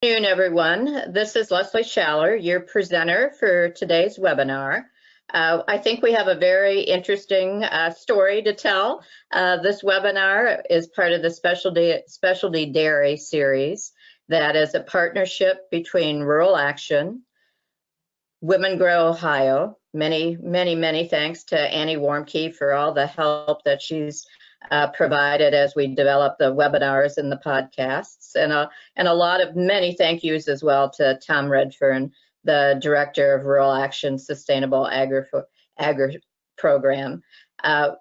Good afternoon, everyone. This is Leslie Schaller, your presenter for today's webinar. I think we have a very interesting story to tell. This webinar is part of the Specialty Dairy series that is a partnership between Rural Action, Women Grow Ohio. Many thanks to Annie Warmke for all the help that she's provided as we develop the webinars and the podcasts, and many thank yous as well to Tom Redfern, the Director of Rural Action Sustainable Agri Program.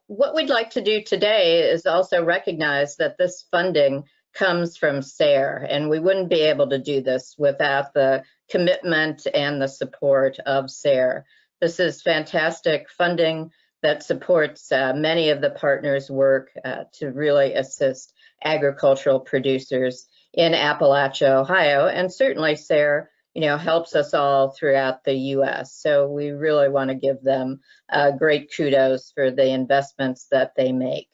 What we'd like to do today is also recognize that this funding comes from SARE, and we wouldn't be able to do this without the commitment and the support of SARE. This is fantastic funding that supports many of the partners' work to really assist agricultural producers in Appalachia, Ohio, and certainly SARE, helps us all throughout the U.S. So we really want to give them great kudos for the investments that they make.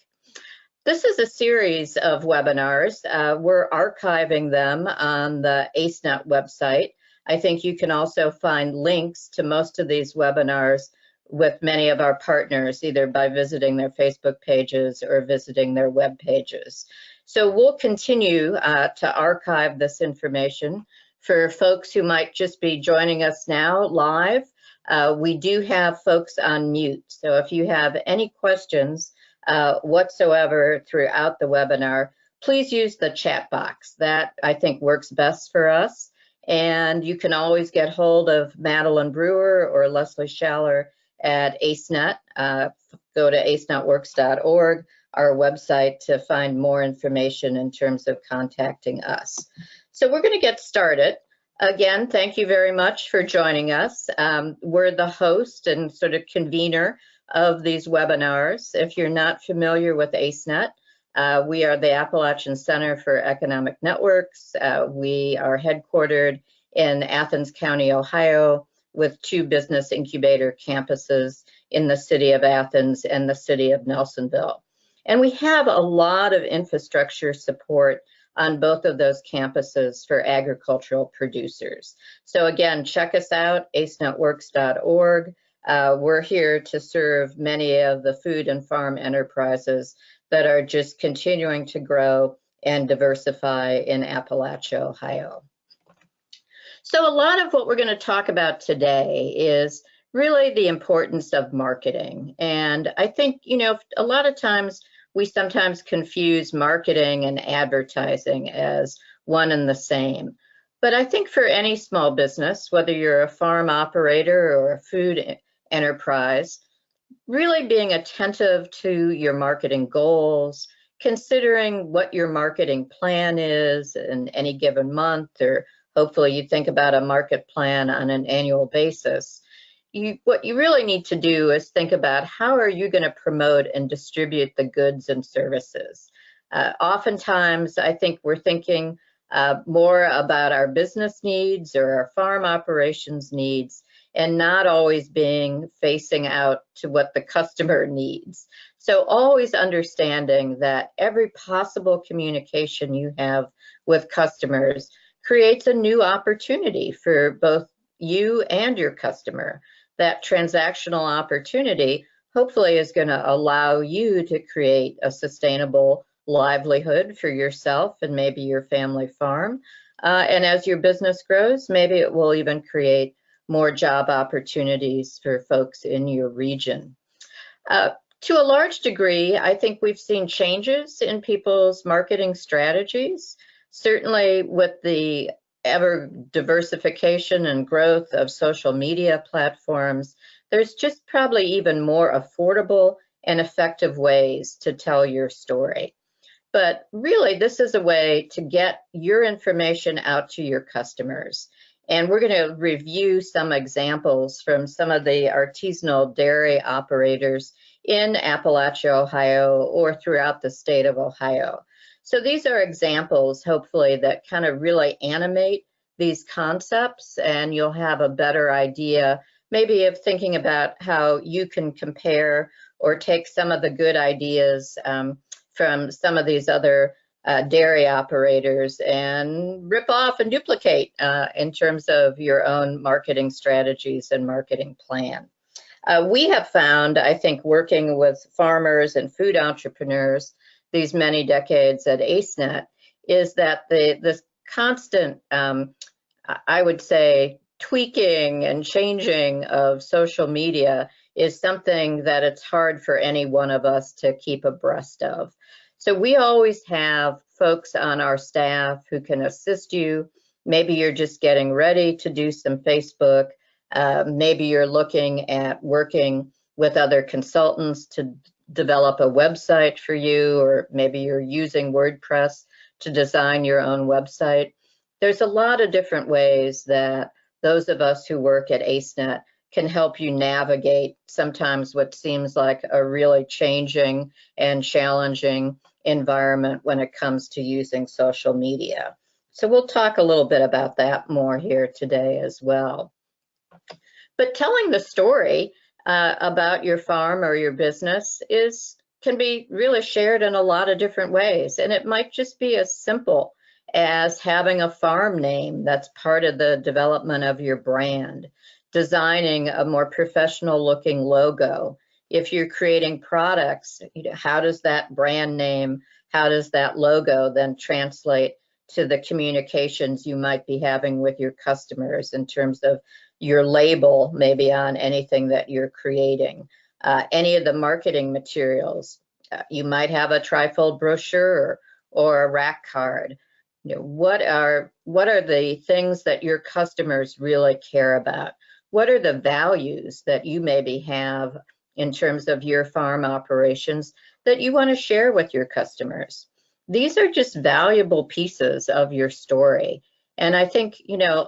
This is a series of webinars. We're archiving them on the ACEnet website. I think you can also find links to most of these webinars with many of our partners, either by visiting their Facebook pages or visiting their web pages. So we'll continue to archive this information for folks who might just be joining us now live. We do have folks on mute, so if you have any questions whatsoever throughout the webinar, please use the chat box. That, I think, works best for us. And you can always get hold of Madeline Brewer or Leslie Schaller at ACEnet. Go to acenetworks.org, our website, to find more information in terms of contacting us. So we're going to get started. Again, thank you very much for joining us. We're the host and sort of convener of these webinars. If you're not familiar with ACEnet, we are the Appalachian Center for Economic Networks. We are headquartered in Athens County, Ohio, with 2 business incubator campuses in the city of Athens and the city of Nelsonville. And we have a lot of infrastructure support on both of those campuses for agricultural producers. So again, check us out, acenetworks.org. We're here to serve many of the food and farm enterprises that are just continuing to grow and diversify in Appalachia, Ohio. So a lot of what we're going to talk about today is really the importance of marketing. And I think, a lot of times we sometimes confuse marketing and advertising as one and the same. But I think for any small business, whether you're a farm operator or a food enterprise, really being attentive to your marketing goals, considering what your marketing plan is in any given month, or hopefully you think about a market plan on an annual basis. What you really need to do is think about how are you going to promote and distribute the goods and services. Oftentimes, I think we're thinking more about our business needs or our farm operations needs, and not always facing out to what the customer needs. So always understanding that every possible communication you have with customers creates a new opportunity for both you and your customer. That transactional opportunity hopefully is going to allow you to create a sustainable livelihood for yourself and maybe your family farm. And as your business grows, maybe it will even create more job opportunities for folks in your region. To a large degree, I think we've seen changes in people's marketing strategies. Certainly with the ever diversification and growth of social media platforms, there's just probably even more affordable and effective ways to tell your story. But really, this is a way to get your information out to your customers. And we're going to review some examples from some of the artisanal dairy operators in Appalachia, Ohio, or throughout the state of Ohio. So these are examples, hopefully, that kind of really animate these concepts, and you'll have a better idea maybe of thinking about how you can compare or take some of the good ideas from some of these other dairy operators and rip off and duplicate in terms of your own marketing strategies and marketing plan. We have found, I think, working with farmers and food entrepreneurs these many decades at ACEnet, is that this constant, I would say, tweaking and changing of social media is something that it's hard for any one of us to keep abreast of. So we always have folks on our staff who can assist you. Maybe you're just getting ready to do some Facebook. Maybe you're looking at working with other consultants to develop a website for you, or maybe you're using WordPress to design your own website. There's a lot of different ways that those of us who work at ACEnet can help you navigate sometimes what seems like a really changing and challenging environment when it comes to using social media. So we'll talk a little bit about that more here today as well. But telling the story about your farm or your business can be really shared in a lot of different ways. And it might just be as simple as having a farm name that's part of the development of your brand, designing a more professional looking logo. If you're creating products, how does that brand name, how does that logo then translate to the communications you might be having with your customers in terms of your label, maybe on anything that you're creating, any of the marketing materials. You might have a trifold brochure or a rack card. What are the things that your customers really care about? What are the values that you maybe have in terms of your farm operations that you want to share with your customers? These are just valuable pieces of your story. And I think,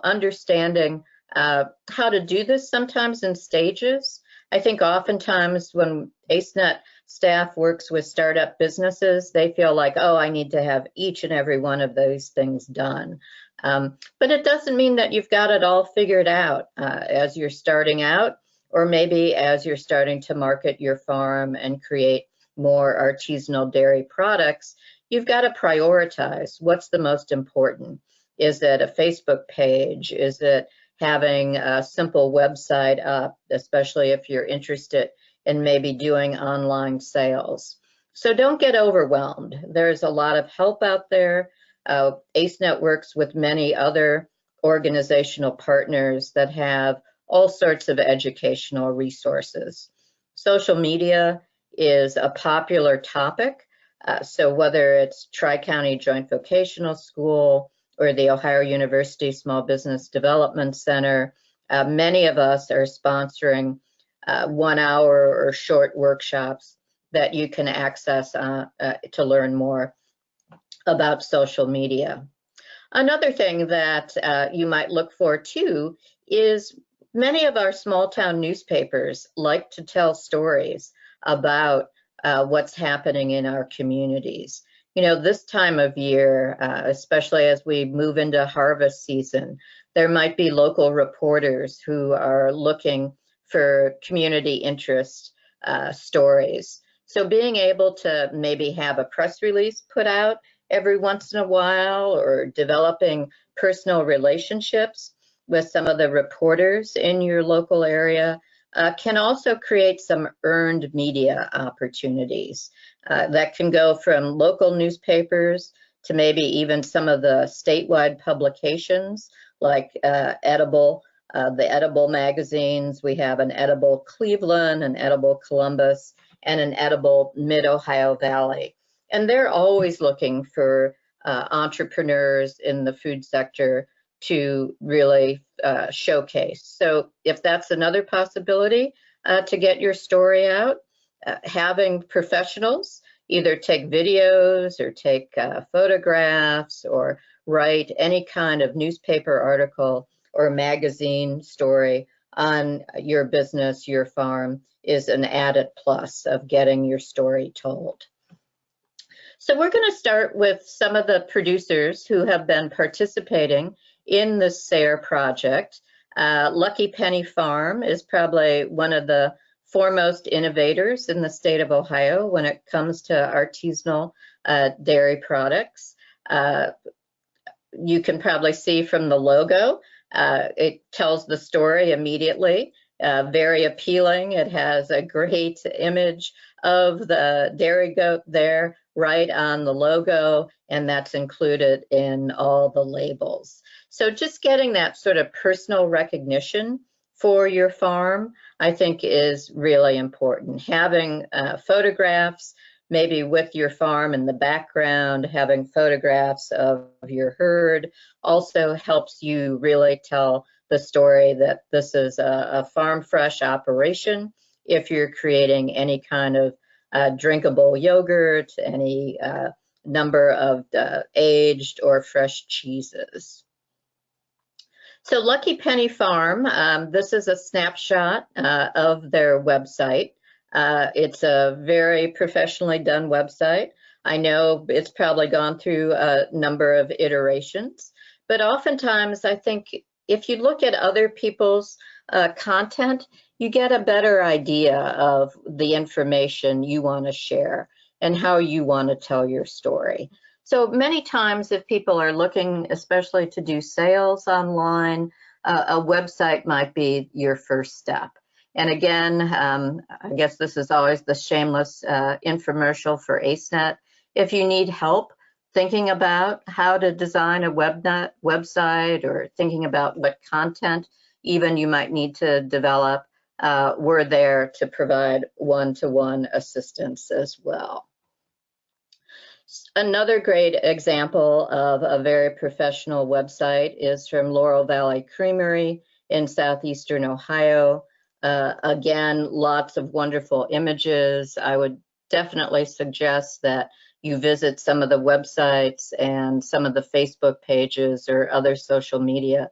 understanding how to do this sometimes in stages. I think oftentimes when ACEnet staff works with startup businesses, they feel like, oh, I need to have each and every one of those things done. But it doesn't mean that you've got it all figured out as you're starting out, or maybe as you're starting to market your farm and create more artisanal dairy products. You've got to prioritize what's the most important. Is it a Facebook page? Is it having a simple website up, especially if you're interested in maybe doing online sales? So don't get overwhelmed. There's a lot of help out there. ACEnet works with many other organizational partners that have all sorts of educational resources. Social media is a popular topic. So whether it's Tri-County Joint Vocational School or the Ohio University Small Business Development Center, many of us are sponsoring 1 hour or short workshops that you can access to learn more about social media. Another thing that you might look for too is many of our small town newspapers like to tell stories about what's happening in our communities. This time of year, especially as we move into harvest season, there might be local reporters who are looking for community interest stories. So being able to maybe have a press release put out every once in a while, or developing personal relationships with some of the reporters in your local area can also create some earned media opportunities that can go from local newspapers to maybe even some of the statewide publications like the Edible magazines. We have an Edible Cleveland, an Edible Columbus, and an Edible Mid-Ohio Valley. And they're always looking for entrepreneurs in the food sector to really showcase. So if that's another possibility to get your story out, having professionals either take videos or take photographs or write any kind of newspaper article or magazine story on your business, your farm, is an added plus of getting your story told. So we're going to start with some of the producers who have been participating in the SARE project. Leckie Penny Farm is probably one of the foremost innovators in the state of Ohio when it comes to artisanal dairy products. You can probably see from the logo, it tells the story immediately. Very appealing. It has a great image of the dairy goat there right on the logo, and that's included in all the labels. So just getting that sort of personal recognition for your farm, I think, is really important. Having photographs, maybe with your farm in the background, having photographs of your herd also helps you really tell the story that this is a farm fresh operation. If you're creating any kind of drinkable yogurt, any number of aged or fresh cheeses. So Lucky Penny Farm, this is a snapshot of their website. It's a very professionally done website. I know it's probably gone through a number of iterations, but oftentimes I think if you look at other people's content, you get a better idea of the information you want to share and how you want to tell your story. So many times if people are looking, especially to do sales online, a website might be your first step. And again, I guess this is always the shameless infomercial for ACEnet. If you need help thinking about how to design a website or thinking about what content even you might need to develop, we're there to provide one-to-one assistance as well. Another great example of a very professional website is from Laurel Valley Creamery in southeastern Ohio. Again, lots of wonderful images. I would definitely suggest that you visit some of the websites and some of the Facebook pages or other social media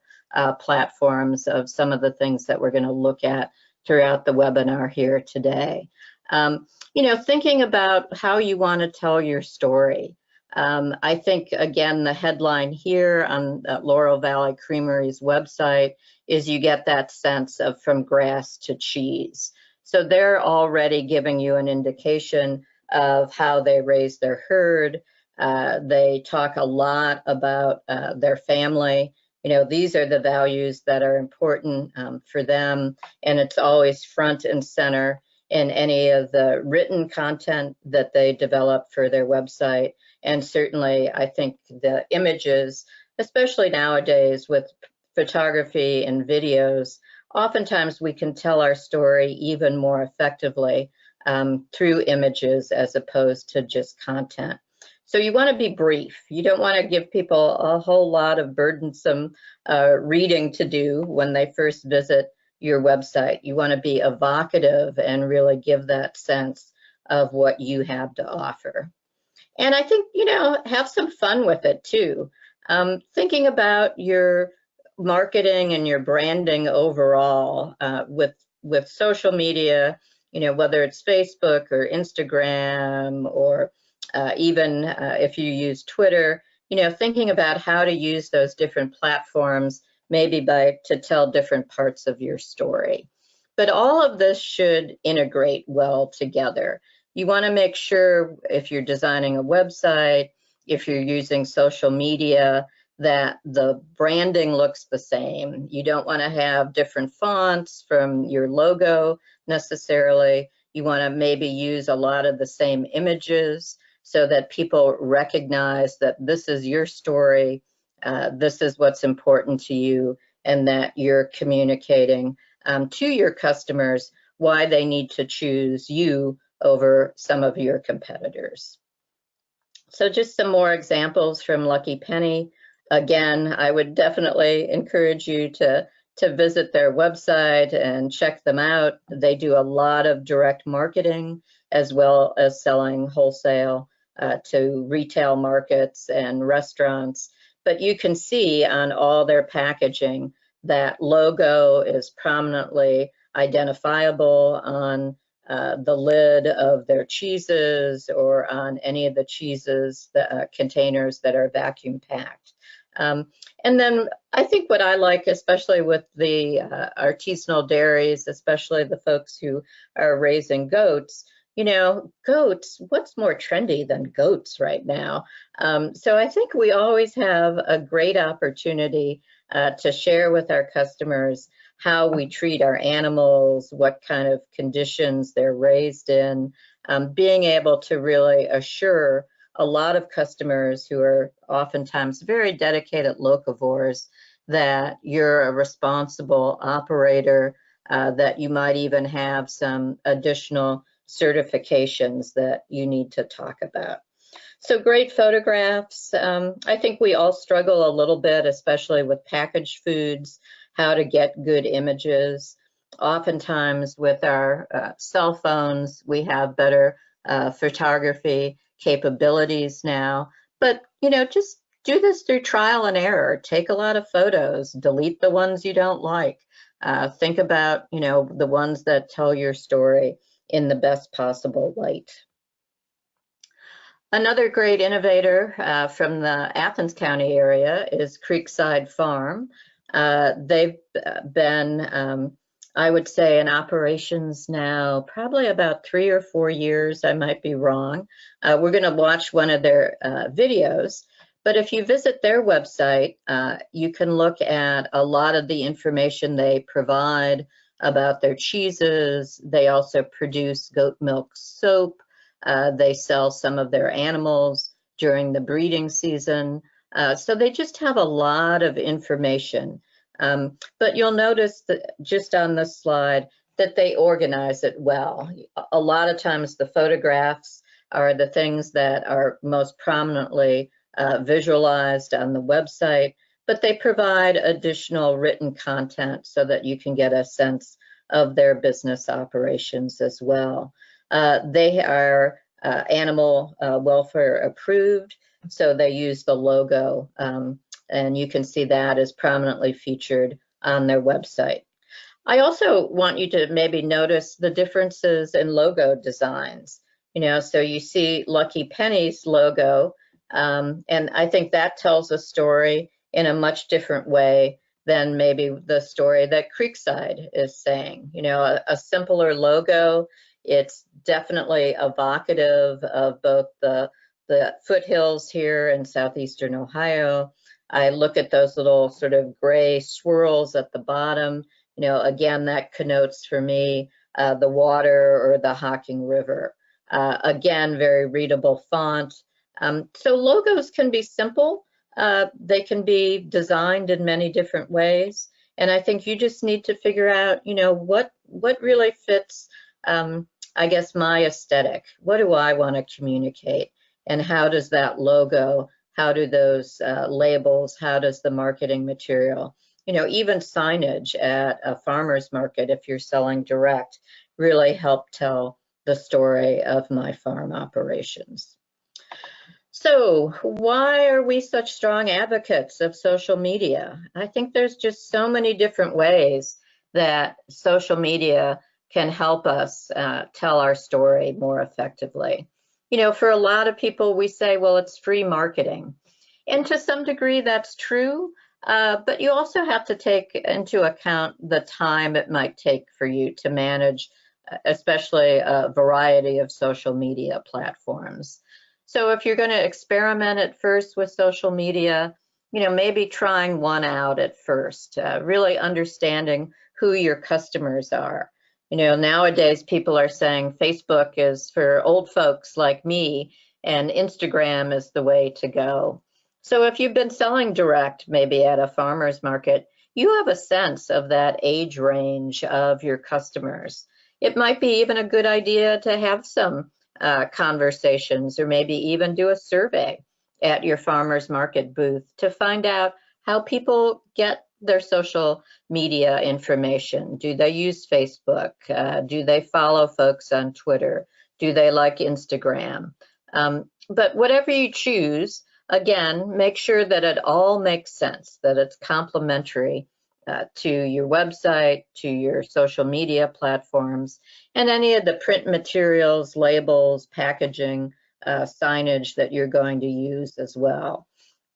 platforms of some of the things that we're going to look at throughout the webinar here today. You know, thinking about how you want to tell your story. I think, again, the headline here on Laurel Valley Creamery's website is you get that sense of from grass to cheese. So they're already giving you an indication of how they raise their herd. They talk a lot about their family. You know, these are the values that are important for them, and it's always front and center in any of the written content that they develop for their website. And certainly, I think the images, especially nowadays with photography and videos, oftentimes we can tell our story even more effectively through images as opposed to just content. So you want to be brief. You don't want to give people a whole lot of burdensome reading to do when they first visit your website. You want to be evocative and really give that sense of what you have to offer. And I think, you know, have some fun with it too. Thinking about your marketing and your branding overall with social media, you know, whether it's Facebook or Instagram or even if you use Twitter, you know, thinking about how to use those different platforms, maybe to tell different parts of your story. But all of this should integrate well together. You want to make sure if you're designing a website, if you're using social media, that the branding looks the same. You don't want to have different fonts from your logo necessarily. You want to maybe use a lot of the same images so that people recognize that this is your story, this is what's important to you, and that you're communicating to your customers why they need to choose you over some of your competitors. So just some more examples from Lucky Penny. Again, I would definitely encourage you to visit their website and check them out. They do a lot of direct marketing as well as selling wholesale to retail markets and restaurants. But you can see on all their packaging that logo is prominently identifiable on the lid of their cheeses or on any of the cheeses containers that are vacuum packed. And then I think what I like, especially with the artisanal dairies, especially the folks who are raising goats, goats, what's more trendy than goats right now? So I think we always have a great opportunity to share with our customers how we treat our animals, what kind of conditions they're raised in, being able to really assure a lot of customers who are oftentimes very dedicated locavores that you're a responsible operator, that you might even have some additional certifications that you need to talk about. So great photographs. I think we all struggle a little bit, especially with packaged foods, how to get good images. Oftentimes with our cell phones, we have better photography capabilities now, but just do this through trial and error. Take a lot of photos, delete the ones you don't like. Think about, the ones that tell your story in the best possible light. Another great innovator from the Athens County area is Creekside Farm. They've been, I would say, in operations now probably about 3 or 4 years. I might be wrong. We're going to watch one of their videos. But if you visit their website, you can look at a lot of the information they provide about their cheeses. They also produce goat milk soap. They sell some of their animals during the breeding season. So they just have a lot of information. But you'll notice that just on this slide that they organize it well. A lot of times the photographs are the things that are most prominently visualized on the website, but they provide additional written content so that you can get a sense of their business operations as well. They are animal welfare approved, so they use the logo, and you can see that is prominently featured on their website. I also want you to maybe notice the differences in logo designs. So you see Lucky Penny's logo, and I think that tells a story in a much different way than maybe the story that Creekside is saying. A simpler logo. It's definitely evocative of both the foothills here in southeastern Ohio. I look at those little sort of gray swirls at the bottom. Again, that connotes for me the water or the Hocking River. Again, very readable font. So logos can be simple. They can be designed in many different ways. And I think you just need to figure out, what really fits, I guess, my aesthetic. What do I want to communicate? And how does that logo, how do those labels, how does the marketing material, even signage at a farmer's market, if you're selling direct, really help tell the story of my farm operations. So why are we such strong advocates of social media? I think there's just so many different ways that social media can help us tell our story more effectively. For a lot of people, we say, well, it's free marketing. And to some degree, that's true. But you also have to take into account the time it might take for you to manage, especially a variety of social media platforms. So if you're going to experiment at first with social media, maybe trying one out at first, really understanding who your customers are. Nowadays people are saying Facebook is for old folks like me and Instagram is the way to go. So if you've been selling direct, maybe at a farmer's market, you have a sense of that age range of your customers. It might be even a good idea to have some conversations or maybe even do a survey at your farmer's market booth to find out how people get their social media information. Do they use Facebook? Do they follow folks on Twitter? Do they like Instagram? But whatever you choose, again, make sure that it all makes sense, that it's complementary to your website, to your social media platforms, and any of the print materials, labels, packaging, signage that you're going to use as well.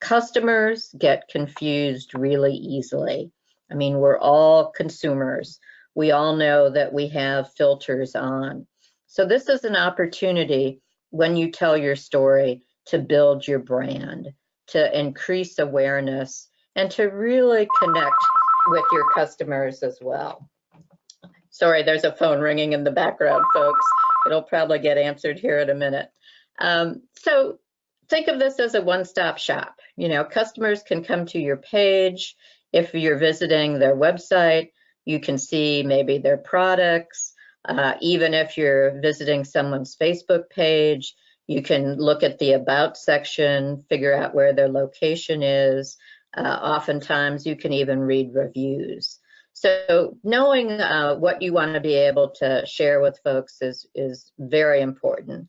Customers get confused really easily. I mean, we're all consumers. We all know that we have filters on. So this is an opportunity when you tell your story to build your brand, to increase awareness, and to really connect with your customers as well. Sorry, there's a phone ringing in the background, folks. It'll probably get answered here in a minute. So think of this as a one-stop shop. You know, customers can come to your page. If you're visiting their website, you can see maybe their products. Even if you're visiting someone's Facebook page, you can look at the About section, figure out where their location is. Oftentimes, you can even read reviews. So knowing what you want to be able to share with folks is very important.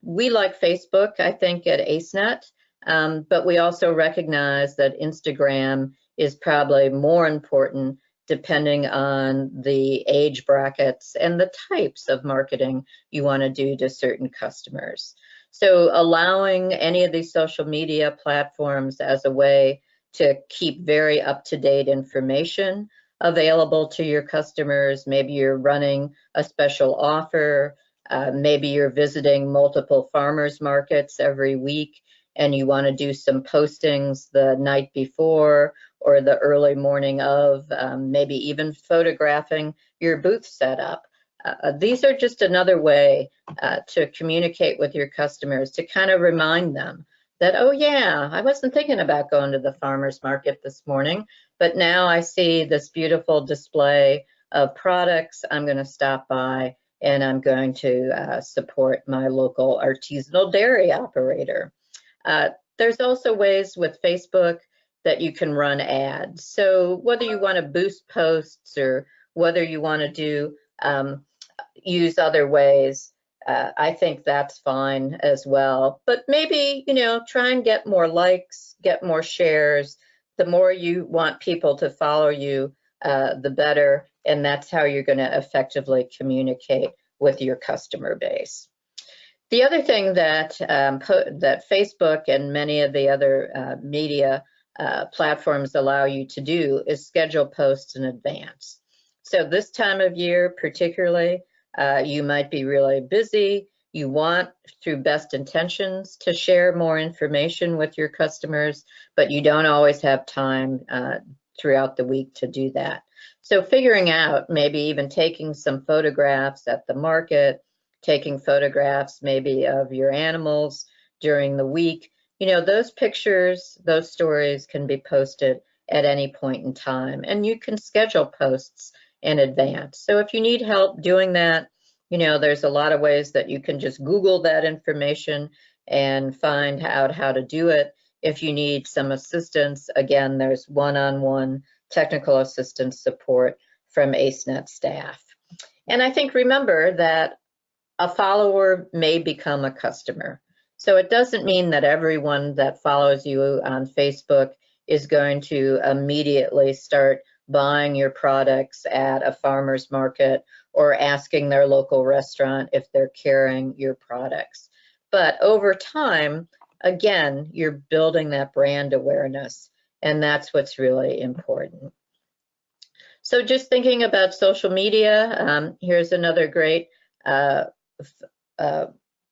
We like Facebook, I think, at ACEnet, but we also recognize that Instagram is probably more important depending on the age brackets and the types of marketing you want to do to certain customers. So allowing any of these social media platforms as a way to keep very up-to-date information available to your customers. Maybe you're running a special offer, maybe you're visiting multiple farmers markets every week and you want to do some postings the night before or the early morning of, maybe even photographing your booth setup. These are just another way to communicate with your customers, to kind of remind them that, oh yeah, I wasn't thinking about going to the farmer's market this morning, but now I see this beautiful display of products. I'm going to stop by and I'm going to support my local artisanal dairy operator. There's also ways with Facebook that you can run ads. So whether you want to boost posts or whether you want to do use other ways, I think that's fine as well. But maybe, you know, try and get more likes, get more shares. The more you want people to follow you, the better. And that's how you're going to effectively communicate with your customer base. The other thing that that Facebook and many of the other media platforms allow you to do is schedule posts in advance. So this time of year particularly, you might be really busy. You want, through best intentions, to share more information with your customers, but you don't always have time throughout the week to do that. So figuring out, maybe even taking some photographs at the market, taking photographs maybe of your animals during the week, you know, those pictures, those stories can be posted at any point in time, and you can schedule posts in advance. So if you need help doing that, you know, there's a lot of ways that you can just Google that information and find out how to do it. If you need some assistance, again, there's one-on-one technical assistance support from ACEnet staff. And I think remember that a follower may become a customer. So it doesn't mean that everyone that follows you on Facebook is going to immediately start buying your products at a farmer's market or asking their local restaurant if they're carrying your products. But over time, again, you're building that brand awareness, and that's what's really important. So just thinking about social media, here's another great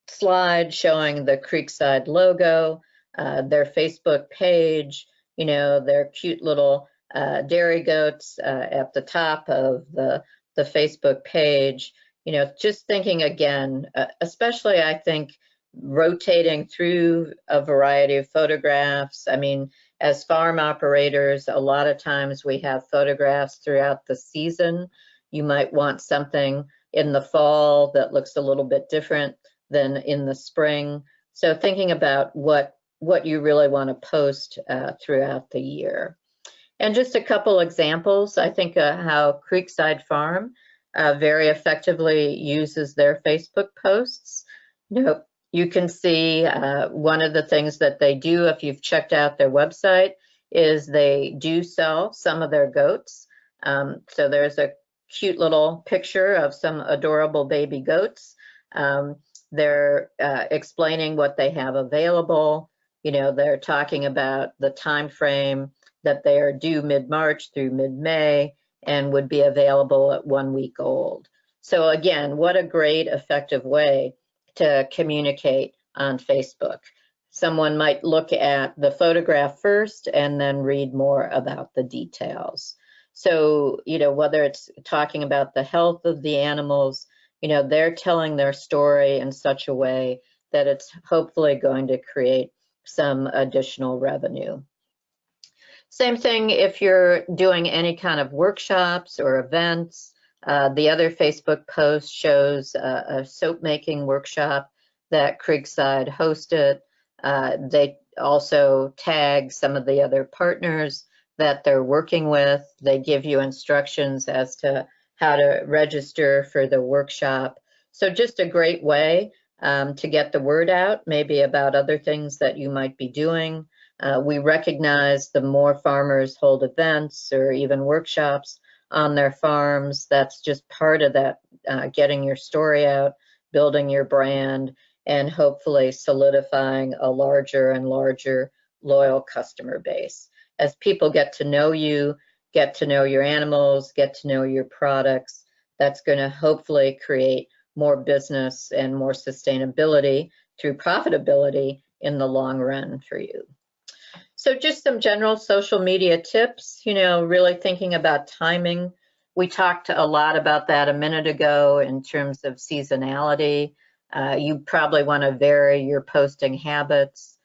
slide showing the Creekside logo, their Facebook page, you know, their cute little dairy goats at the top of the Facebook page. You know, just thinking again, especially I think rotating through a variety of photographs. I mean, as farm operators, a lot of times we have photographs throughout the season. You might want something in the fall that looks a little bit different than in the spring. So thinking about what you really want to post throughout the year. And just a couple examples, I think how Creekside Farm very effectively uses their Facebook posts. You know, you can see one of the things that they do, if you've checked out their website, is they do sell some of their goats. So there's a cute little picture of some adorable baby goats. They're explaining what they have available. You know, they're talking about the time frame that they are due mid-March through mid-May and would be available at 1 week old. So again, what a great effective way to communicate on Facebook. Someone might look at the photograph first and then read more about the details. So, whether it's talking about the health of the animals, they're telling their story in such a way that it's hopefully going to create some additional revenue. Same thing if you're doing any kind of workshops or events. The other Facebook post shows a soap making workshop that Creekside hosted. They also tag some of the other partners that they're working with. They give you instructions as to how to register for the workshop. So just a great way to get the word out, maybe about other things that you might be doing. We recognize the more farmers hold events or even workshops on their farms, that's just part of that, getting your story out, building your brand, and hopefully solidifying a larger and larger loyal customer base. As people get to know you, get to know your animals, get to know your products, that's going to hopefully create more business and more sustainability through profitability in the long run for you. So just some general social media tips, really thinking about timing. We talked a lot about that a minute ago in terms of seasonality. You probably want to vary your posting habits.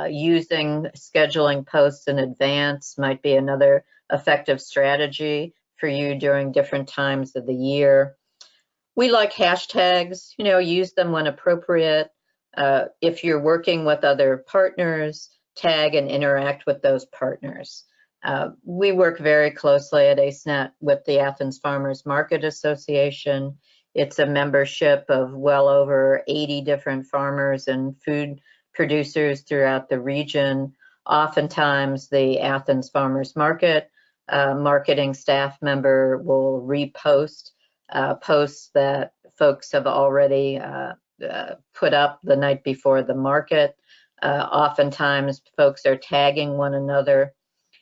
Using scheduling posts in advance might be another effective strategy for you during different times of the year. We like hashtags, use them when appropriate. If you're working with other partners, tag and interact with those partners. We work very closely at ACEnet with the Athens Farmers Market Association. It's a membership of well over 80 different farmers and food producers throughout the region. Oftentimes, the Athens Farmers Market marketing staff member will repost posts that folks have already put up the night before the market. Oftentimes, folks are tagging one another.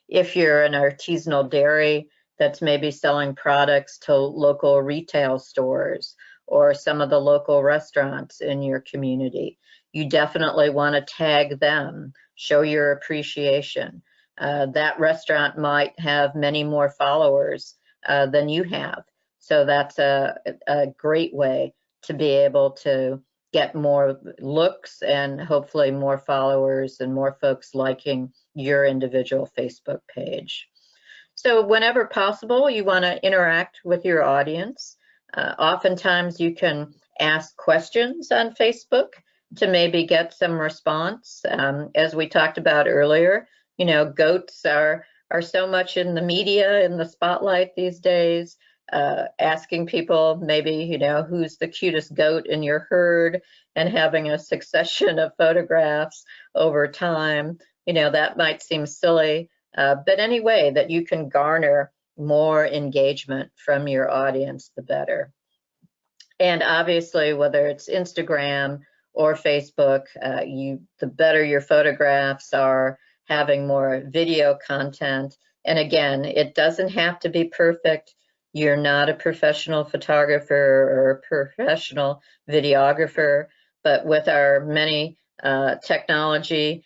If you're an artisanal dairy that's maybe selling products to local retail stores or some of the local restaurants in your community, you definitely want to tag them, show your appreciation. That restaurant might have many more followers than you have. So that's a great way to be able to get more looks and hopefully more followers and more folks liking your individual Facebook page. So whenever possible, you want to interact with your audience. Oftentimes you can ask questions on Facebook to maybe get some response. As we talked about earlier, goats are so much in the media, in the spotlight these days. Asking people maybe, who's the cutest goat in your herd and having a succession of photographs over time, that might seem silly, but any way that you can garner more engagement from your audience, the better. And obviously, whether it's Instagram or Facebook, the better your photographs are, having more video content. And again, it doesn't have to be perfect. You're not a professional photographer or a professional videographer, but with our many technology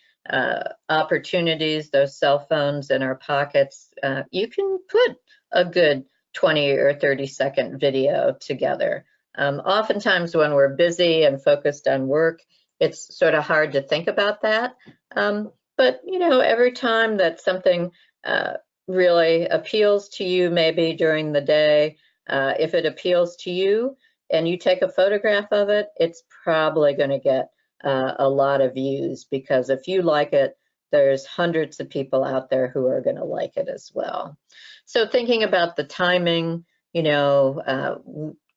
opportunities, those cell phones in our pockets, you can put a good 20 or 30-second video together. Oftentimes when we're busy and focused on work, it's sort of hard to think about that. But, every time that something really appeals to you, maybe during the day, if it appeals to you and you take a photograph of it, it's probably going to get a lot of views, because if you like it, there's hundreds of people out there who are going to like it as well. So thinking about the timing,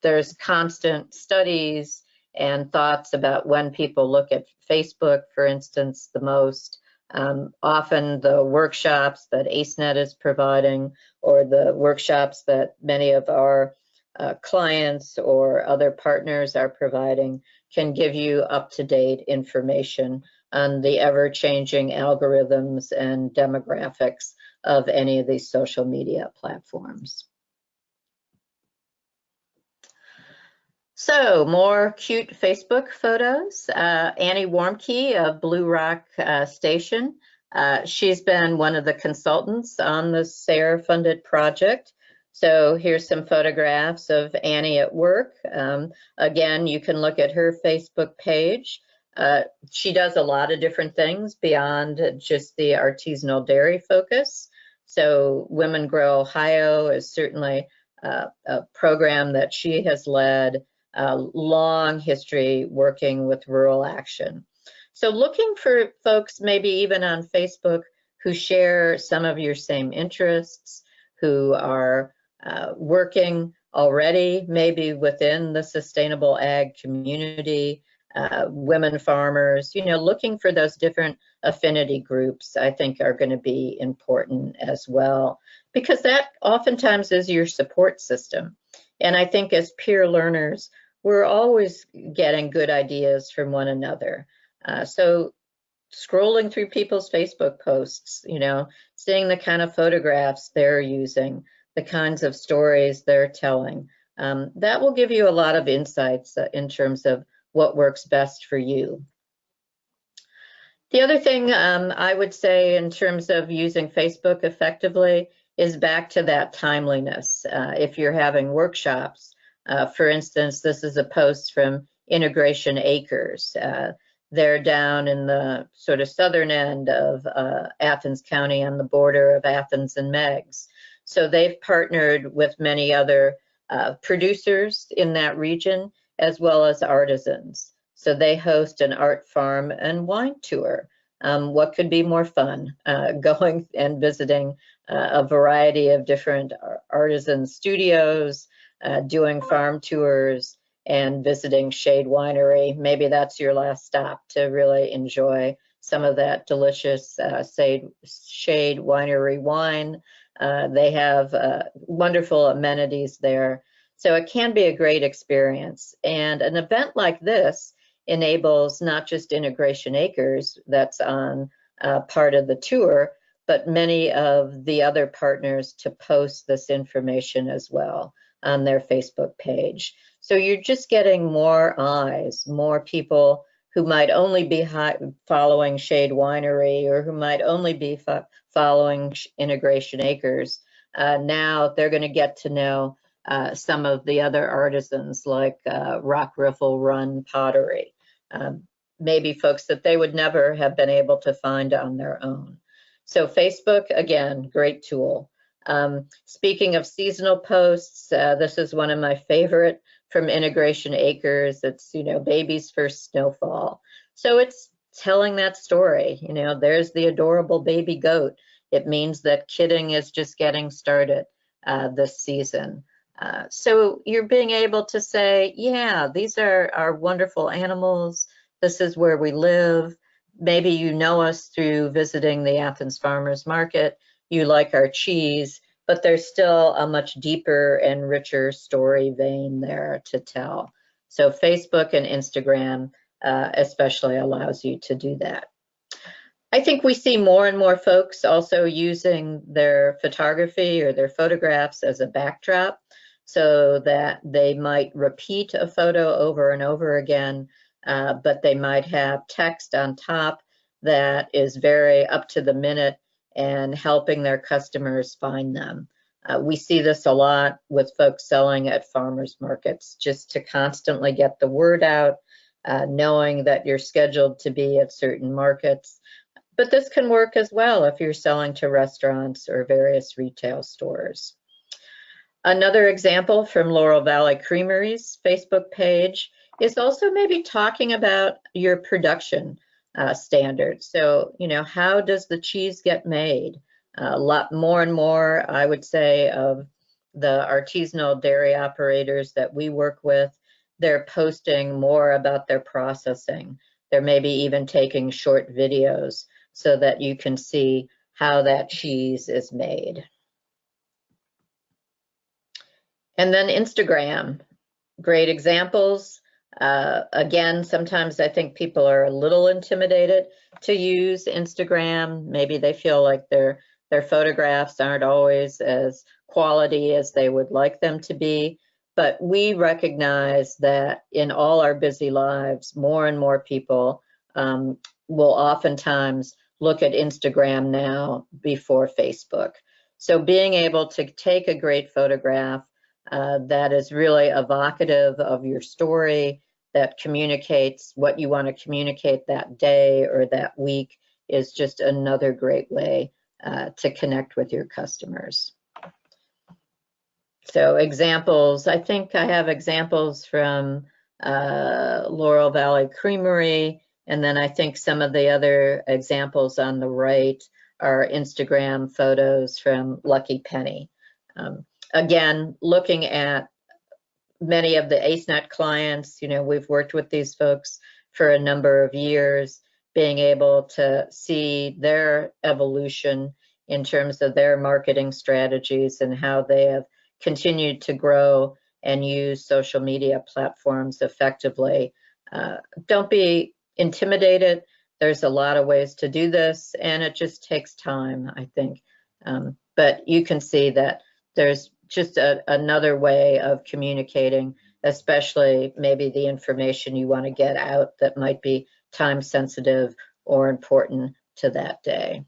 there's constant studies and thoughts about when people look at Facebook, for instance, the most. Often the workshops that ACEnet is providing, or the workshops that many of our clients or other partners are providing, can give you up-to-date information on the ever-changing algorithms and demographics of any of these social media platforms. So more cute Facebook photos. Annie Warmke of Blue Rock Station. She's been one of the consultants on the Sara-funded project. So here's some photographs of Annie at work. Again, you can look at her Facebook page. She does a lot of different things beyond just the artisanal dairy focus. So Women Grow Ohio is certainly a program that she has led. Long history working with rural action. So looking for folks maybe even on Facebook who share some of your same interests, who are working already maybe within the sustainable ag community, women farmers, looking for those different affinity groups I think are going to be important as well, because that oftentimes is your support system. And I think as peer learners, we're always getting good ideas from one another. So scrolling through people's Facebook posts, seeing the kind of photographs they're using, the kinds of stories they're telling, that will give you a lot of insights in terms of what works best for you. The other thing I would say in terms of using Facebook effectively is back to that timeliness. If you're having workshops, for instance, this is a post from Integration Acres. They're down in the sort of southern end of Athens County on the border of Athens and Meigs. So they've partnered with many other producers in that region, as well as artisans. So they host an art farm and wine tour. What could be more fun? Going and visiting a variety of different artisan studios, doing farm tours, and visiting Shade Winery. Maybe that's your last stop to really enjoy some of that delicious Shade Winery wine. They have wonderful amenities there. So it can be a great experience. And an event like this enables not just Integration Acres that's on part of the tour, but many of the other partners to post this information as well on their Facebook page. So you're just getting more eyes, more people who might only be following Shade Winery or who might only be following Integration Acres. Now they're going to get to know some of the other artisans like Rock Riffle Run Pottery, maybe folks that they would never have been able to find on their own. So Facebook, again, great tool. Speaking of seasonal posts, this is one of my favorite from Integration Acres. It's, baby's first snowfall. So it's telling that story. There's the adorable baby goat. It means that kidding is just getting started this season. So you're being able to say, yeah, these are our wonderful animals. This is where we live. Maybe you know us through visiting the Athens Farmers Market. You like our cheese, but there's still a much deeper and richer story vein there to tell. So Facebook and Instagram especially allows you to do that. I think we see more and more folks also using their photography or their photographs as a backdrop so that they might repeat a photo over and over again, but they might have text on top that is very up to the minute and helping their customers find them. We see this a lot with folks selling at farmers markets, just to constantly get the word out, knowing that you're scheduled to be at certain markets. But this can work as well if you're selling to restaurants or various retail stores. Another example from Laurel Valley Creamery's Facebook page is also maybe talking about your production standards. So, how does the cheese get made? A lot more and more, I would say, of the artisanal dairy operators that we work with, they're posting more about their processing. They're maybe even taking short videos so that you can see how that cheese is made. And then Instagram, great examples. Again, sometimes I think people are a little intimidated to use Instagram. Maybe they feel like their photographs aren't always as quality as they would like them to be. But we recognize that in all our busy lives, more and more people will oftentimes look at Instagram now before Facebook. So being able to take a great photograph that is really evocative of your story, that communicates what you want to communicate that day or that week, is just another great way to connect with your customers. So examples, I think I have examples from Laurel Valley Creamery, and then I think some of the other examples on the right are Instagram photos from Lucky Penny. Again, looking at many of the ACEnet clients, we've worked with these folks for a number of years, being able to see their evolution in terms of their marketing strategies and how they have continued to grow and use social media platforms effectively. Don't be intimidated. There's a lot of ways to do this, and it just takes time, I think. But you can see that there's just another way of communicating, especially maybe the information you want to get out that might be time sensitive or important to that day.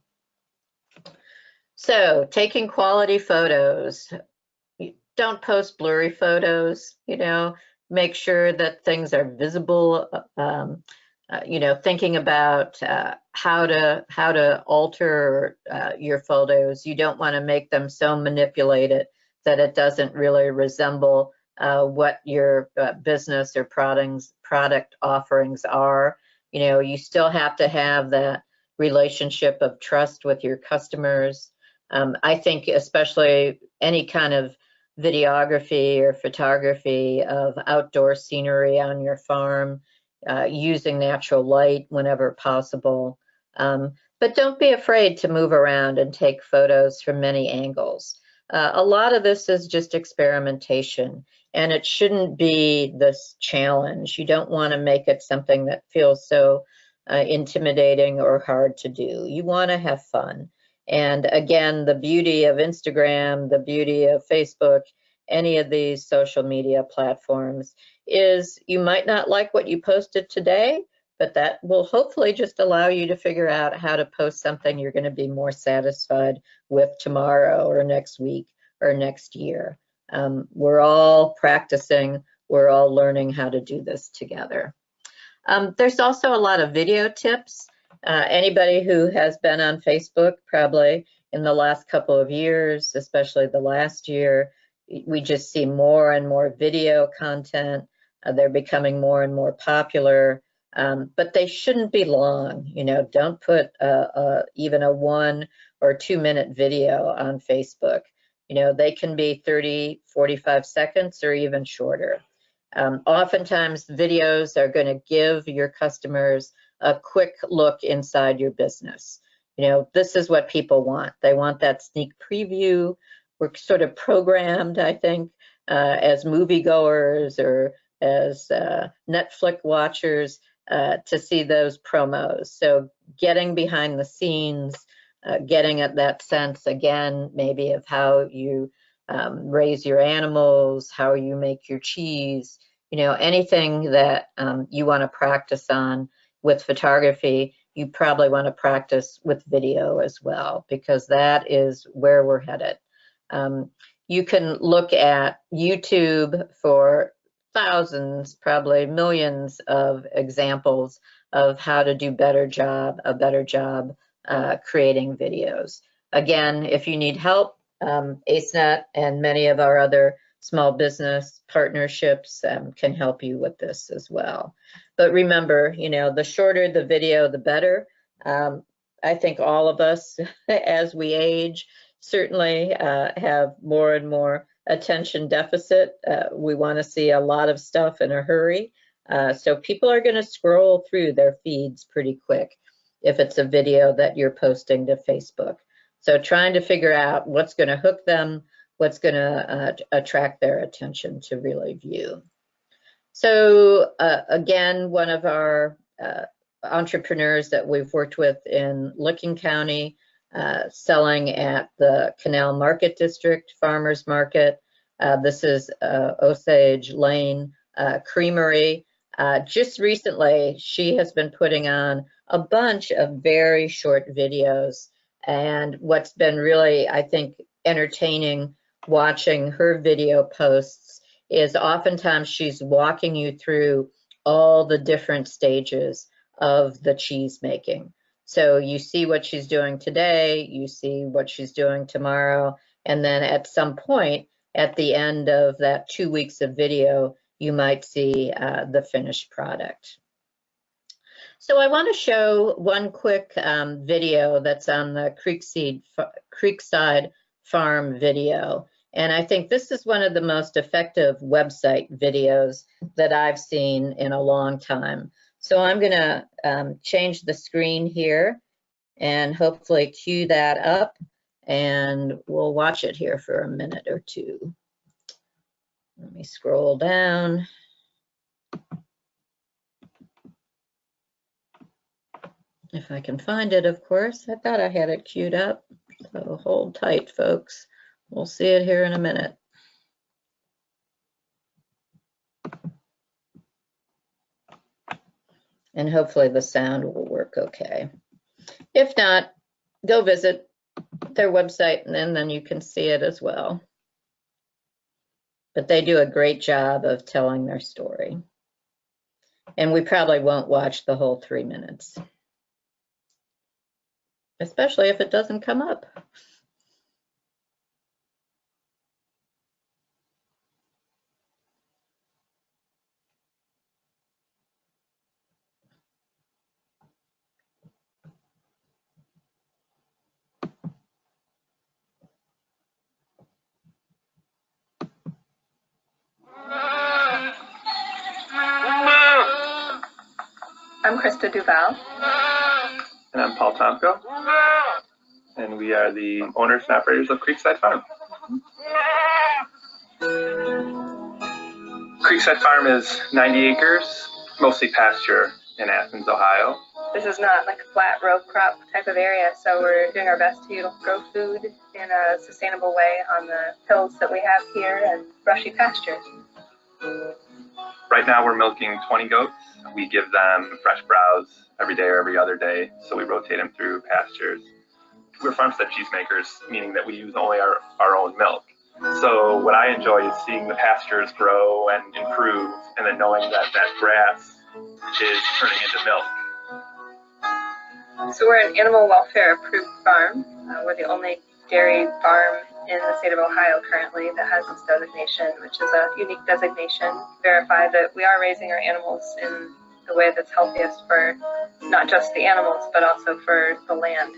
So taking quality photos. Don't post blurry photos, make sure that things are visible, thinking about how to alter your photos. You don't want to make them so manipulated that it doesn't really resemble what your business or product offerings are. You still have to have that relationship of trust with your customers. I think especially any kind of videography or photography of outdoor scenery on your farm, using natural light whenever possible. But don't be afraid to move around and take photos from many angles. A lot of this is just experimentation, and it shouldn't be this challenge. You don't want to make it something that feels so intimidating or hard to do. You want to have fun. And again, the beauty of Instagram, the beauty of Facebook, any of these social media platforms is you might not like what you posted today, but that will hopefully just allow you to figure out how to post something you're going to be more satisfied with tomorrow or next week or next year. We're all practicing, we're all learning how to do this together. There's also a lot of video tips. Anybody who has been on Facebook probably in the last couple of years, especially the last year, we just see more and more video content. They're becoming more and more popular, but they shouldn't be long. Don't put even a 1 or 2 minute video on Facebook. They can be 30, 45 seconds or even shorter. Oftentimes videos are going to give your customers a quick look inside your business. This is what people want. They want that sneak preview. We're sort of programmed, I think, as moviegoers or as Netflix watchers to see those promos. So getting behind the scenes, getting at that sense, again, maybe of how you raise your animals, how you make your cheese, anything that you want to practice on with photography, you probably want to practice with video as well, because that is where we're headed. You can look at YouTube for thousands, probably millions of examples of how to do a better job creating videos. Again, if you need help, ACEnet and many of our other small business partnerships can help you with this as well. But remember, the shorter the video, the better. I think all of us, as we age, certainly have more and more attention deficit. We want to see a lot of stuff in a hurry. So people are going to scroll through their feeds pretty quick if it's a video that you're posting to Facebook. So trying to figure out what's going to hook them, what's going to attract their attention to really view. So again, one of our entrepreneurs that we've worked with in Licking County, selling at the Canal Market District Farmers Market, This is Osage Lane Creamery. Just recently, she has been putting on a bunch of very short videos. And what's been really, I think, entertaining watching her video posts is oftentimes she's walking you through all the different stages of the cheese making. So you see what she's doing today, you see what she's doing tomorrow, and then at some point at the end of that 2 weeks of video, you might see the finished product. So I want to show one quick video that's on the Creekside Farm video. And I think this is one of the most effective website videos that I've seen in a long time. So I'm going to change the screen here and hopefully cue that up, and we'll watch it here for a minute or two. Let me scroll down. If I can find it, of course. I thought I had it queued up, so hold tight, folks. We'll see it here in a minute. And hopefully the sound will work okay. If not, go visit their website and then you can see it as well. But they do a great job of telling their story. And we probably won't watch the whole 3 minutes, especially if it doesn't come up. I'm Krista Duval. And I'm Paul Tomko. And we are the owners and operators of Creekside Farm. Creekside Farm is 90 acres, mostly pasture in Athens, Ohio. This is not like a flat row crop type of area, so we're doing our best to grow food in a sustainable way on the hills that we have here and brushy pastures. Right now we're milking 20 goats. We give them fresh browse every day or every other day, so we rotate them through pastures. We're farmstead cheesemakers, meaning that we use only our own milk. So what I enjoy is seeing the pastures grow and improve, and then knowing that that grass is turning into milk. So we're an animal welfare approved farm. We're the only dairy farm in the state of Ohio currently that has this designation, which is a unique designation, verify that we are raising our animals in the way that's healthiest for not just the animals, but also for the land.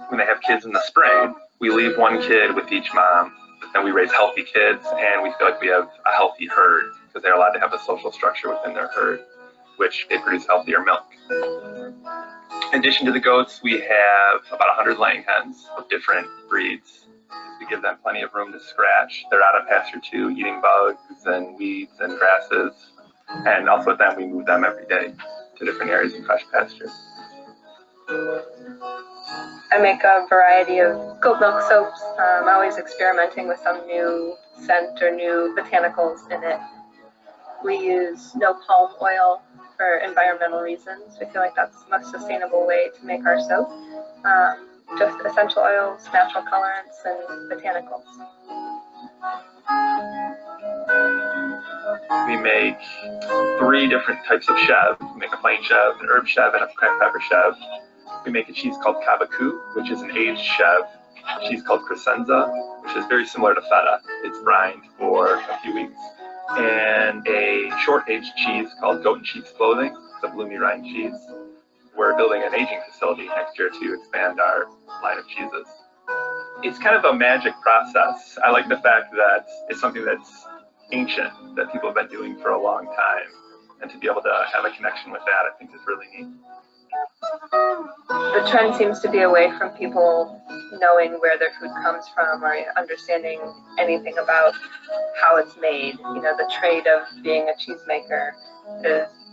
When they have kids in the spring, we leave one kid with each mom, but then we raise healthy kids, and we feel like we have a healthy herd because they're allowed to have a social structure within their herd, which they produce healthier milk. In addition to the goats, we have about 100 laying hens of different breeds. We give them plenty of room to scratch. They're out on pasture too, eating bugs and weeds and grasses. And also with them, we move them every day to different areas in fresh pasture. I make a variety of goat milk soaps. I'm always experimenting with some new scent or new botanicals in it. We use no palm oil for environmental reasons. We feel like that's the most sustainable way to make our soap. Just essential oils, natural colorants, and botanicals. We make 3 different types of chev. We make a plain chev, an herb chev, and a cracked pepper chev. We make a cheese called cavacu, which is an aged chev. A cheese called crescenza, which is very similar to feta. It's brined for a few weeks. And a short-aged cheese called goat and sheep's clothing. It's a bloomy rind cheese. We're building an aging facility next year to expand our line of cheeses. It's kind of a magic process. I like the fact that it's something that's ancient, that people have been doing for a long time. And to be able to have a connection with that, I think is really neat. The trend seems to be away from people knowing where their food comes from or understanding anything about how it's made. You know, the trade of being a cheesemaker.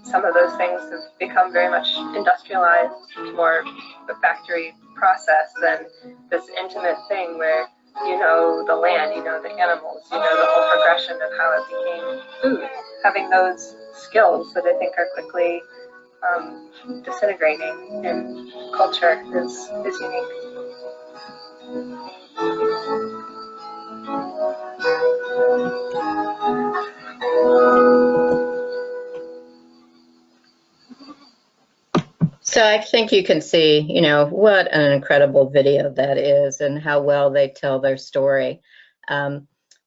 Some of those things have become very much industrialized, more a factory process than this intimate thing where you know the land, you know the animals, you know the whole progression of how it became food. Having those skills that I think are quickly disintegrating in culture is unique. So I think you can see, you know, what an incredible video that is and how well they tell their story.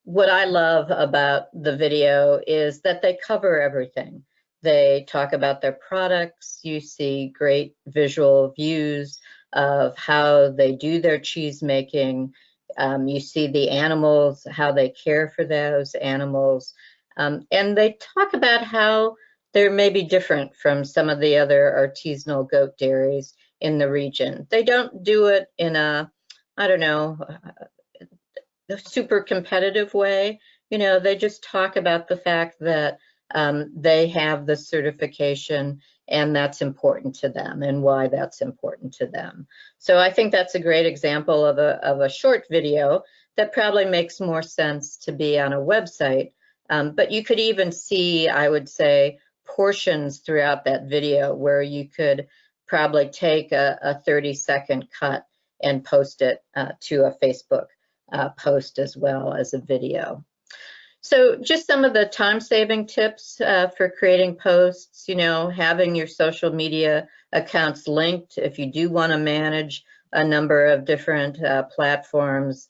What I love about the video is that they cover everything. They talk about their products. You see great visual views of how they do their cheese making. You see the animals, how they care for those animals. And they talk about how they're maybe different from some of the other artisanal goat dairies in the region. They don't do it in a, I don't know, a super competitive way. You know, they just talk about the fact that they have the certification and that's important to them and why that's important to them. So I think that's a great example of a short video that probably makes more sense to be on a website. But you could even see, I would say, portions throughout that video where you could probably take a 30-second cut and post it to a Facebook post as well as a video. So just some of the time-saving tips for creating posts, you know, having your social media accounts linked if you do want to manage a number of different platforms.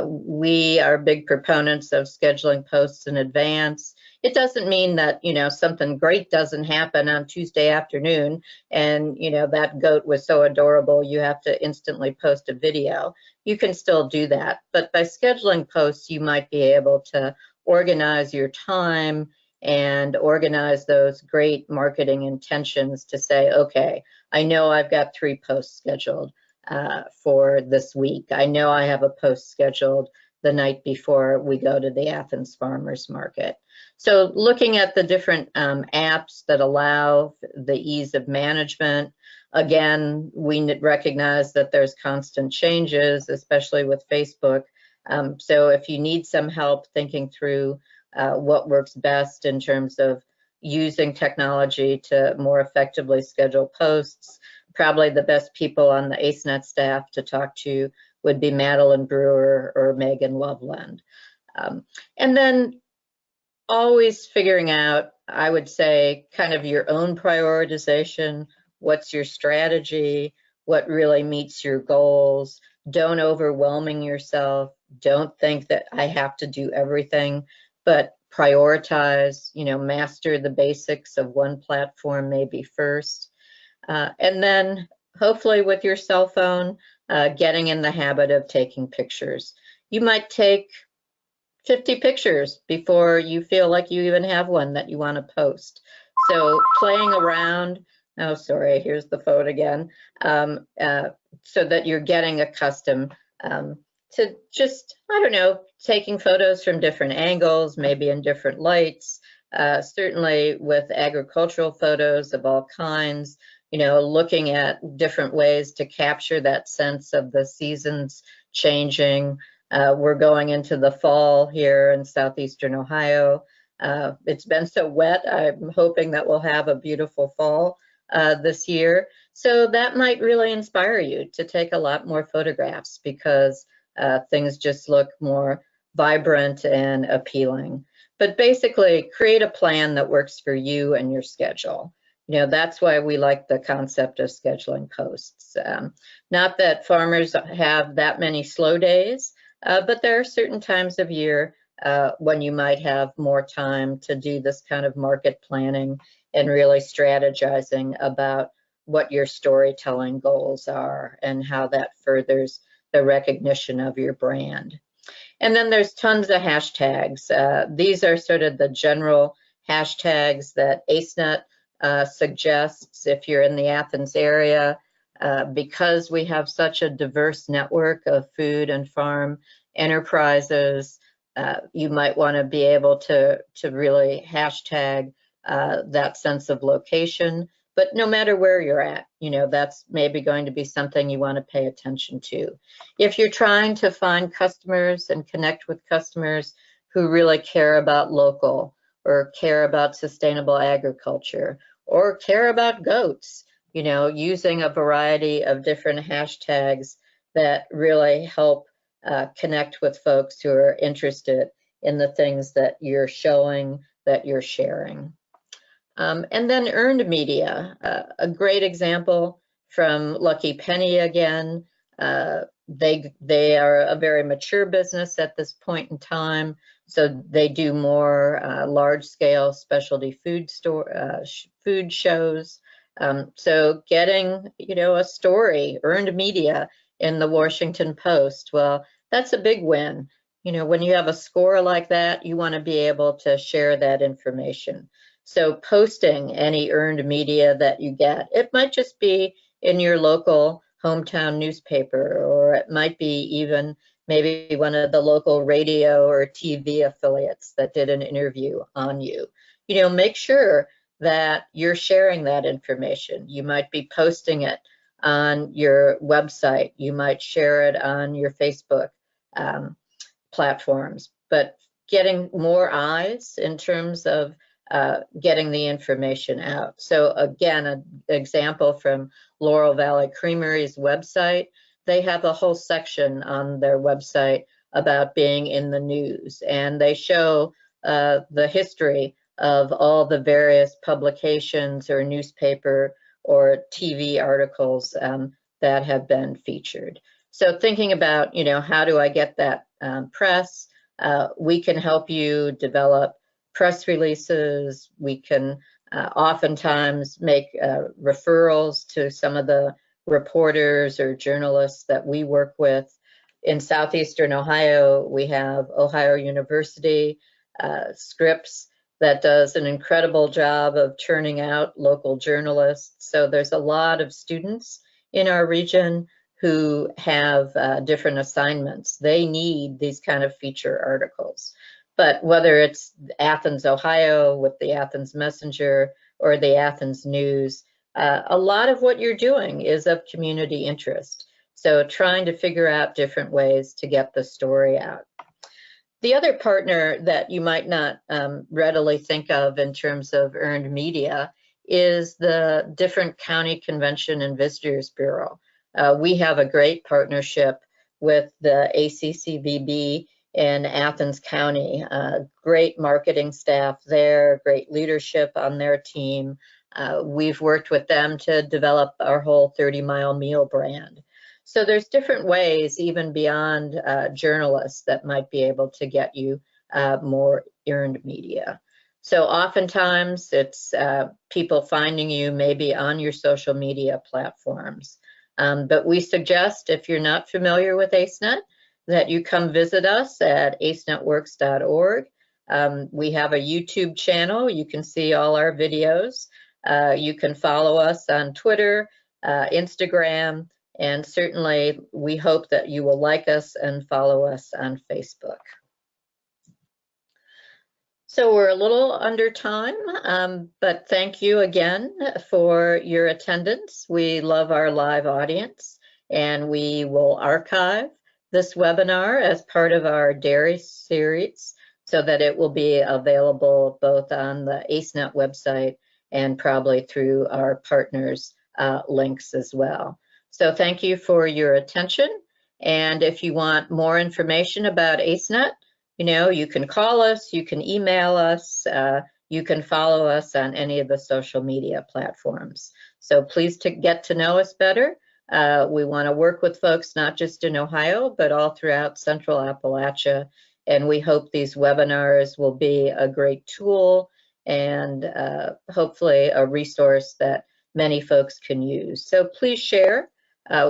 We are big proponents of scheduling posts in advance. It doesn't mean that, you know, something great doesn't happen on Tuesday afternoon and, you know, that goat was so adorable you have to instantly post a video. You can still do that, but by scheduling posts, you might be able to organize your time and organize those great marketing intentions to say, okay, I know I've got 3 posts scheduled for this week. I know I have a post scheduled the night before we go to the Athens Farmers Market. So looking at the different apps that allow the ease of management, again, we recognize that there's constant changes, especially with Facebook. So if you need some help thinking through what works best in terms of using technology to more effectively schedule posts, probably the best people on the ACEnet staff to talk to would be Madeline Brewer or Megan Loveland. And then always figuring out, I would say, kind of your own prioritization. What's your strategy? What really meets your goals? Don't overwhelming yourself. Don't think that I have to do everything, but prioritize, you know, master the basics of one platform maybe first. And then hopefully with your cell phone, getting in the habit of taking pictures. You might take 50 pictures before you feel like you even have one that you want to post. So playing around, oh, sorry, here's the phone again, so that you're getting accustomed to just, I don't know, taking photos from different angles, maybe in different lights, certainly with agricultural photos of all kinds, you know, looking at different ways to capture that sense of the seasons changing. We're going into the fall here in southeastern Ohio. It's been so wet. I'm hoping that we'll have a beautiful fall this year. So that might really inspire you to take a lot more photographs because things just look more vibrant and appealing. But basically, create a plan that works for you and your schedule. You know, that's why we like the concept of scheduling posts. Not that farmers have that many slow days, but there are certain times of year when you might have more time to do this kind of market planning and really strategizing about what your storytelling goals are and how that furthers the recognition of your brand. And then there's tons of hashtags. These are sort of the general hashtags that ACEnet suggests if you're in the Athens area. Because we have such a diverse network of food and farm enterprises, you might want to be able to really hashtag that sense of location, But no matter where you're at, that's maybe going to be something you want to pay attention to. If you're trying to find customers and connect with customers who really care about local, or care about sustainable agriculture, or care about goats, using a variety of different hashtags that really help connect with folks who are interested in the things that you're showing, that you're sharing. And then earned media, a great example from Lucky Penny again. They are a very mature business at this point in time, so they do more large-scale specialty food shows. So getting, a story, earned media in the Washington Post, well, that's a big win. When you have a score like that, you want to be able to share that information. So posting any earned media that you get, it might just be in your local hometown newspaper, or it might be even maybe one of the local radio or TV affiliates that did an interview on you. Make sure that you're sharing that information. You might be posting it on your website. You might share it on your Facebook platforms, but getting more eyes in terms of getting the information out. So again, an example from Laurel Valley Creamery's website, they have a whole section on their website about being in the news, and they show the history of all the various publications or newspaper or TV articles that have been featured. So thinking about, how do I get that press? We can help you develop press releases. We can oftentimes make referrals to some of the reporters or journalists that we work with. In Southeastern Ohio, we have Ohio University Scripps that does an incredible job of churning out local journalists. So there's a lot of students in our region who have different assignments. They need these kind of feature articles. But whether it's Athens, Ohio with the Athens Messenger or the Athens News, a lot of what you're doing is of community interest. So trying to figure out different ways to get the story out. The other partner that you might not readily think of in terms of earned media is the different county convention and visitors bureau. We have a great partnership with the ACCVB in Athens County. Great marketing staff there, great leadership on their team. We've worked with them to develop our whole 30-mile meal brand. So there's different ways, even beyond journalists, that might be able to get you more earned media. So oftentimes it's people finding you maybe on your social media platforms. But we suggest, if you're not familiar with ACEnet, that you come visit us at acenetworks.org. We have a YouTube channel. You can see all our videos. You can follow us on Twitter, Instagram, and certainly we hope that you will like us and follow us on Facebook. So we're a little under time, but thank you again for your attendance. We love our live audience, and we will archive this webinar as part of our dairy series so that it will be available both on the ACEnet website and probably through our partners' links as well. So thank you for your attention. And if you want more information about ACEnet, you can call us, you can email us, you can follow us on any of the social media platforms. So please get to know us better. We want to work with folks not just in Ohio, but all throughout Central Appalachia. And we hope these webinars will be a great tool and hopefully a resource that many folks can use. So please share.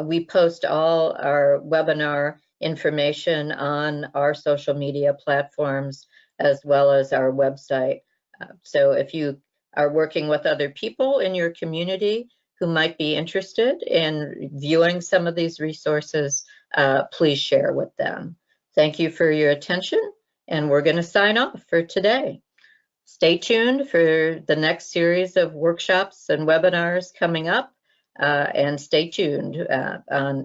We post all our webinar information on our social media platforms as well as our website. So if you are working with other people in your community who might be interested in viewing some of these resources, please share with them. Thank you for your attention, and we're going to sign off for today. Stay tuned for the next series of workshops and webinars coming up, and stay tuned on